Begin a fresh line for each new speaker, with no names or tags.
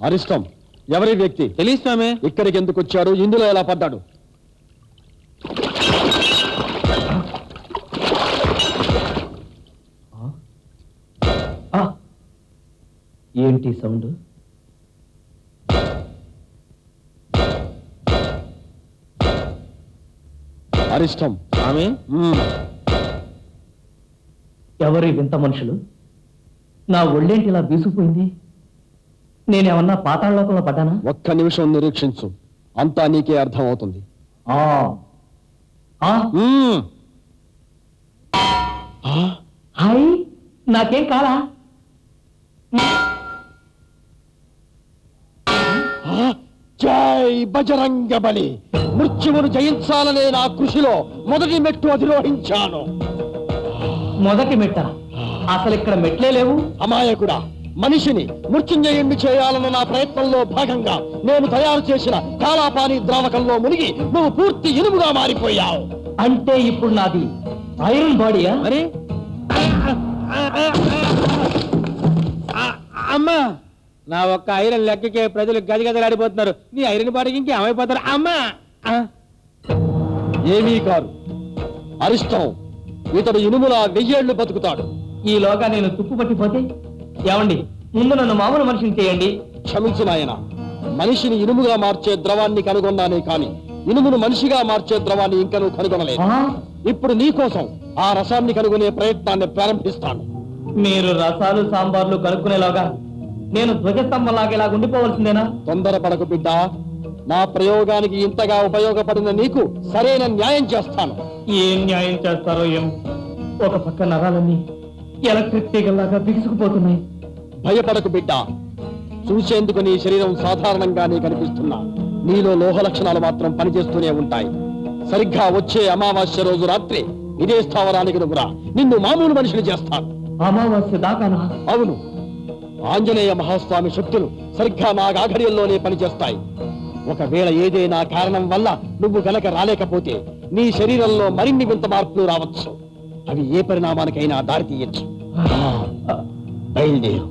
అరిష్టం ఎవరి వ్యక్తి
తెలియదు స్వామి.
ఇక్కడికి ఎందుకు వచ్చాడు? ఇందులో ఎలా పడ్డాడు?
ఏంటి సౌండ్?
అరిష్టం
స్వామి,
ఎవరి వింత మనుషులు? నా ఒళ్ళేంటి ఇలా బీసుకుపోయింది? నేనేమన్నా పాతాళలోకంలో పడ్డానా?
ఒక్క నిమిషం నిరీక్షించు, అంతా నీకే అర్థం అవుతుంది.
హాయ్, నాకేం కాలా?
జై బజరంగ బలి! మృత్యువును జయించాలనే నా కృషిలో మొదటి మెట్టు అధిరోహించాను.
మొదటి మెట్ట? అసలు ఇక్కడ మెట్లే లేవు.
అమాయకుడా, మనిషిని మృత్యుంజయుణ్ణి చేయాలన్న నా ప్రయత్నంలో భాగంగా నేను తయారు చేసిన కాలాపాని ద్రావకంలో మునిగి నువ్వు పూర్తి ఇనుముగా మారిపోయావు.
అంటే ఇప్పుడు నాది ఐరన్ బాడీయా?
మరి అమ్మా, నా ఒక్క ఐరన్ లెక్కకే ప్రజలు గజగజలాడిపోతున్నారు. నీ ఐరన్ బాడీకి ఇంకేమైపోతారు అమ్మా?
ఏమీ కాదు, అరిష్టం. ఇతడు ఇనుములా 1000 ఏళ్లు బతుకుతాడు.
ఈలోగా నేను తుప్పు పట్టిపోతే? ఏమండి, ముందు నన్ను మామూలు మనిషిని చేయండి.
క్షమించు నాయన, మనిషిని ఇనుముగా మార్చే ద్రవాన్ని కనుగొన్నానే కాని ఇనుమును మనిషిగా మార్చే ద్రవాన్ని ఇంకా నువ్వు కనుగొనలేదు. ఇప్పుడు నీ కోసం ఆ రసాన్ని కనుగొనే ప్రయత్నాన్ని ప్రారంభిస్తాను.
మీరు రసాలు సాంబార్లు కనుక్కునేలాగా నేను ధ్వజస్తంభంలాగా ఇలా ఉండిపోవలసిందేనా?
తొందరపడకు బిడ్డ, నా ప్రయోగానికి ఇంతగా ఉపయోగపడిన నీకు సరైన న్యాయం చేస్తాను.
ఏం న్యాయం చేస్తారో ఏం? ఒక పక్క నరాలన్నీ ఎలక్ట్రిక్ తీగల్లాగా బిగుసుకుపోతున్నాయి.
భయపడకు బిడ్డ, చూసేందుకు నీ శరీరం సాధారణంగానే కనిపిస్తున్నా నీలో లోహ లక్షణాలు మాత్రం పనిచేస్తూనే ఉంటాయి. సరిగ్గా వచ్చే అమావాస్య రోజు రాత్రి ఇదే స్థావరానికి నువ్వురా, నిన్ను మామూలు మనిషిని చేస్తాను.
అమావాస్య దాకానా?
అవును, ఆంజనేయ మహాస్వామి శక్తులు సరిగ్గా నా గాఘర్యంలోనే పనిచేస్తాయి. ఒకవేళ ఏదైనా కారణం వల్ల నువ్వు గనక రాలేకపోతే నీ శరీరంలో మరిన్ని వింత మార్పులు రావచ్చు. అవి ఏ పరిణామానికైనా దారితీయచ్చు. బయలుదేరు.